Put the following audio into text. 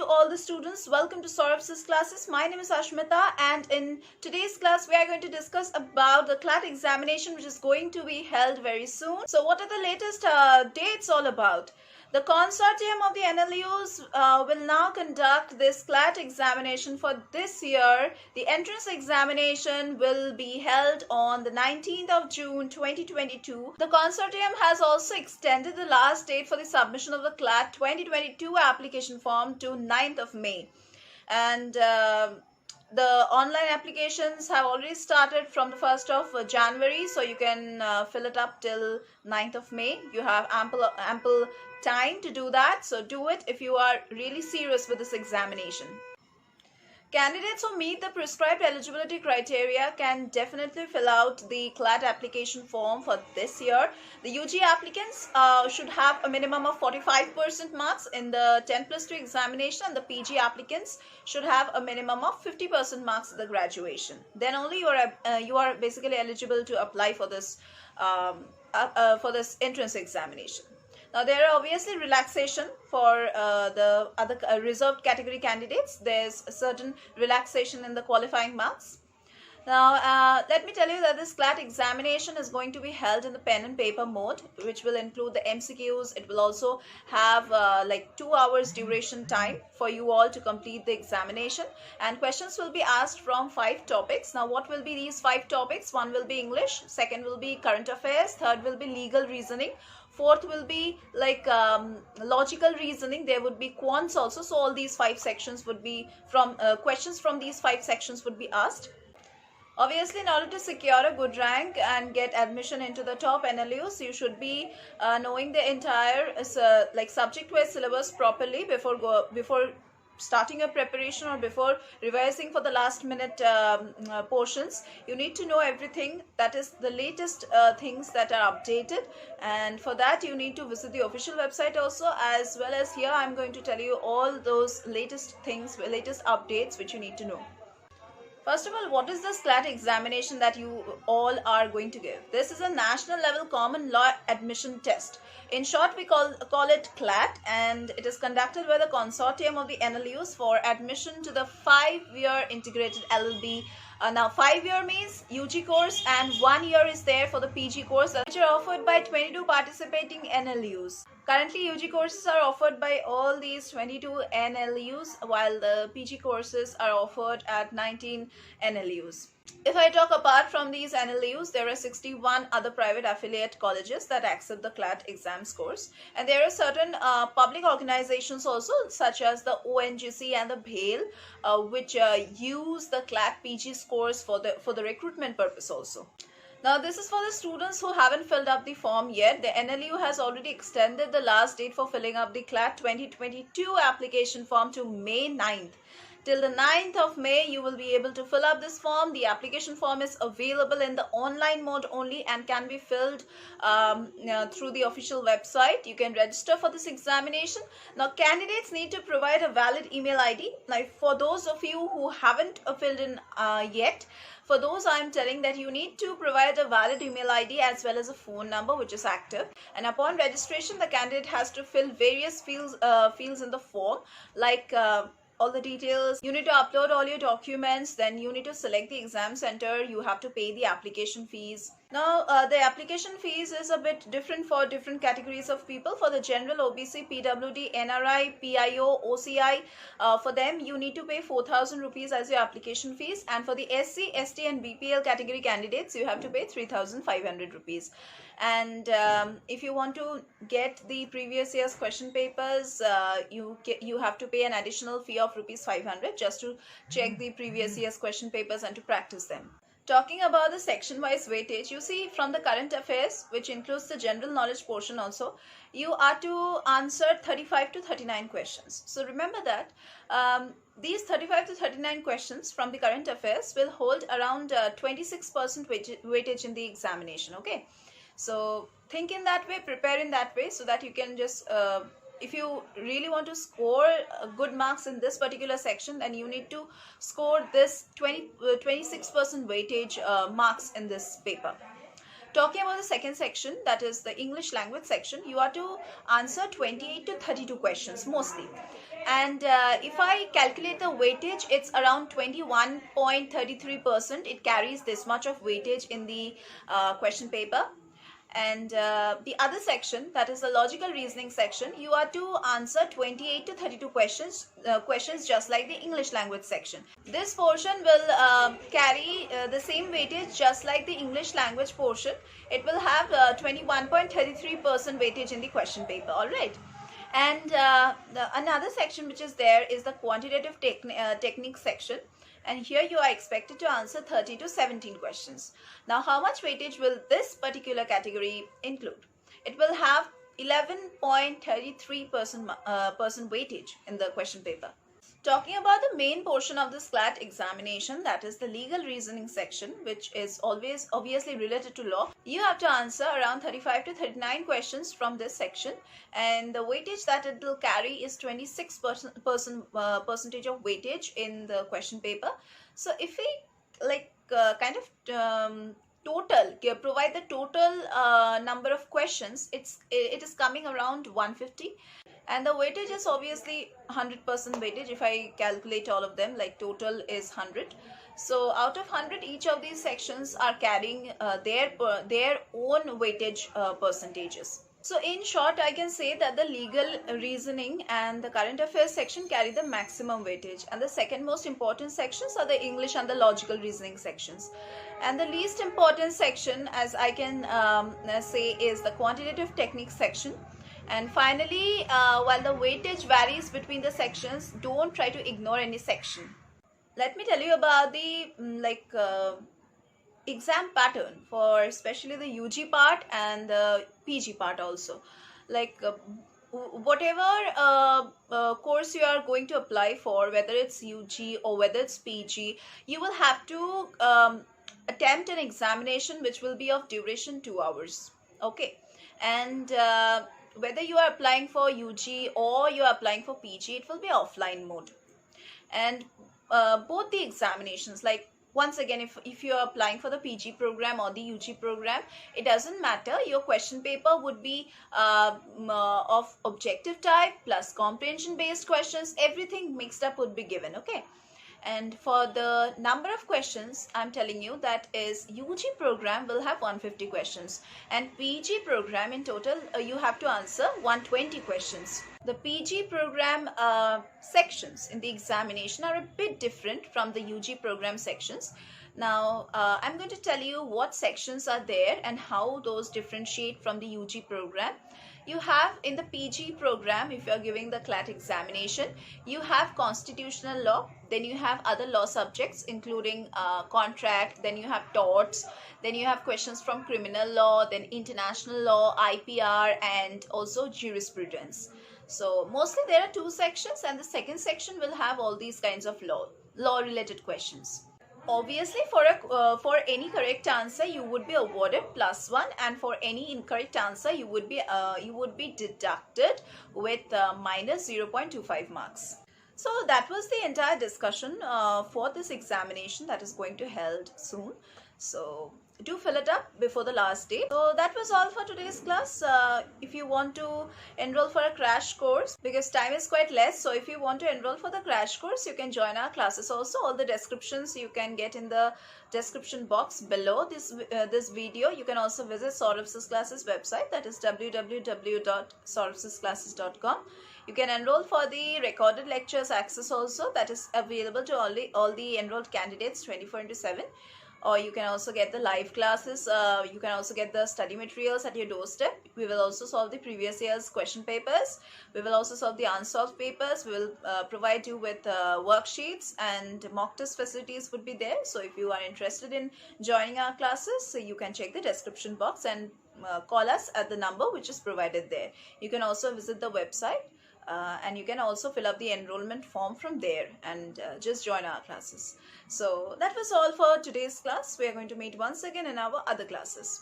all the students. Welcome to Saurabh's classes. My name is Ashmita, and in today's class we are going to discuss about the CLAT examination, which is going to be held very soon. So what are the latest dates all about? The Consortium of the NLUs will now conduct this CLAT examination for this year. The entrance examination will be held on the 19th of June 2022. The Consortium has also extended the last date for the submission of the CLAT 2022 application form to 9th of May. And the online applications have already started from the 1st of January, so you can fill it up till 9th of May. You have ample time to do that, so do it if you are really serious with this examination. Candidates who meet the prescribed eligibility criteria can definitely fill out the CLAT application form for this year. The UG applicants should have a minimum of 45% marks in the 10+2 examination, and the PG applicants should have a minimum of 50% marks in the graduation. Then only you are basically eligible to apply for this entrance examination. Now, there are obviously relaxation for the other reserved category candidates. There's a certain relaxation in the qualifying marks. Now, let me tell you that this CLAT examination is going to be held in the pen and paper mode, which will include the MCQs. It will also have like 2 hours duration time for you all to complete the examination. And questions will be asked from 5 topics. Now, what will be these 5 topics? One will be English, second will be current affairs, third will be legal reasoning, fourth will be like logical reasoning. There would be quants also. So all these 5 sections would be from questions from these 5 sections would be asked. Obviously, in order to secure a good rank and get admission into the top NLUs, you should be knowing the entire like subject-wise syllabus properly before starting your preparation or before revising for the last minute portions. You need to know everything, that is the latest things that are updated, and for that you need to visit the official website also, as well as here I'm going to tell you all those latest things, latest updates which you need to know. First of all, what is this CLAT examination that you all are going to give? This is a national level common law admission test. In short, we call it CLAT, and it is conducted by the Consortium of the NLUs for admission to the 5-year integrated LLB. Now, 5-year means UG course, and 1 year is there for the PG course, which are offered by 22 participating NLUs. Currently, UG courses are offered by all these 22 NLUs, while the PG courses are offered at 19 NLUs. If I talk apart from these NLUs, there are 61 other private affiliate colleges that accept the CLAT exam scores. And there are certain public organizations also, such as the ONGC and the BHAL, which use the CLAT PG scores for the recruitment purpose also. Now, this is for the students who haven't filled up the form yet. The NLU has already extended the last date for filling up the CLAT 2022 application form to May 9th. Till the 9th of May, you will be able to fill up this form. The application form is available in the online mode only and can be filled through the official website. You can register for this examination. Now, candidates need to provide a valid email ID. Now, for those of you who haven't filled in yet, for those I am telling that you need to provide a valid email ID as well as a phone number which is active. And upon registration, the candidate has to fill various fields in the form, like all the details. You need to upload all your documents, then you need to select the exam center, you have to pay the application fees. Now, the application fees is a bit different for different categories of people. For the general, OBC, PWD, NRI, PIO, OCI, for them you need to pay 4,000 rupees as your application fees, and for the SC, ST and BPL category candidates, you have to pay 3,500 rupees. And if you want to get the previous year's question papers, you have to pay an additional fee of rupees 500 just to check the previous year's question papers and to practice them. Talking about the section-wise weightage, you see from the current affairs, which includes the general knowledge portion also, you are to answer 35 to 39 questions. So remember that these 35 to 39 questions from the current affairs will hold around 26% weightage in the examination, okay? So think in that way, prepare in that way, so that you can just if you really want to score good marks in this particular section, then you need to score this 26% weightage marks in this paper. Talking about the second section, that is the English language section, you are to answer 28 to 32 questions mostly. And if I calculate the weightage, it's around 21.33%. It carries this much of weightage in the question paper. And the other section, that is the logical reasoning section, you are to answer 28 to 32 questions just like the English language section. This portion will carry the same weightage just like the English language portion. It will have 21.33% weightage in the question paper. All right. And another section which is there is the quantitative technique section. And here you are expected to answer 30 to 17 questions. Now, how much weightage will this particular category include? It will have 11.33% weightage in the question paper. Talking about the main portion of the CLAT examination, that is the legal reasoning section, which is always obviously related to law. You have to answer around 35 to 39 questions from this section, and the weightage that it will carry is 26% percentage of weightage in the question paper. So if we provide the total number of questions, it is coming around 150. And the weightage is obviously 100% weightage. If I calculate all of them, like total is 100. So out of 100, each of these sections are carrying their own weightage percentages. So in short, I can say that the legal reasoning and the current affairs section carry the maximum weightage, and the second most important sections are the English and the logical reasoning sections. And the least important section, as I can say, is the quantitative technique section. And finally, while the weightage varies between the sections, don't try to ignore any section. Let me tell you about the exam pattern for especially the UG part and the PG part also. Whatever course you are going to apply for, whether it's UG or whether it's PG, you will have to attempt an examination which will be of duration 2 hours. Okay. And whether you are applying for UG or you are applying for PG, it will be offline mode. And both the examinations, like once again, if you are applying for the PG program or the UG program, it doesn't matter. Your question paper would be of objective type plus comprehension based questions. Everything mixed up would be given. Okay. And for the number of questions, I'm telling you, that is UG program will have 150 questions, and PG program in total you have to answer 120 questions. The PG program sections in the examination are a bit different from the UG program sections. Now, I'm going to tell you what sections are there and how those differentiate from the UG program. You have in the PG program, if you are giving the CLAT examination, you have constitutional law, then you have other law subjects including contract, then you have torts, then you have questions from criminal law, then international law, IPR, and also jurisprudence. So mostly there are 2 sections, and the second section will have all these kinds of law related questions. Obviously, for any correct answer, you would be awarded +1, and for any incorrect answer, you would be deducted with minus 0.25 marks. So that was the entire discussion for this examination that is going to held soon. So do fill it up before the last day. So that was all for today's class. If you want to enroll for a crash course, because time is quite less, so if you want to enroll for the crash course, you can join our classes also. All the descriptions you can get in the description box below this video. You can also visit Saurabh's classes website, that is www.saurabhsclasses.com. You can enroll for the recorded lectures access also, that is available to all the enrolled candidates 24/7. Or you can also get the live classes. You can also get the study materials at your doorstep. We will also solve the previous year's question papers. We will also solve the unsolved papers. We will provide you with worksheets, and mock test facilities would be there. So if you are interested in joining our classes, so you can check the description box and call us at the number which is provided there. You can also visit the website. And you can also fill up the enrollment form from there and just join our classes. So that was all for today's class. We are going to meet once again in our other classes.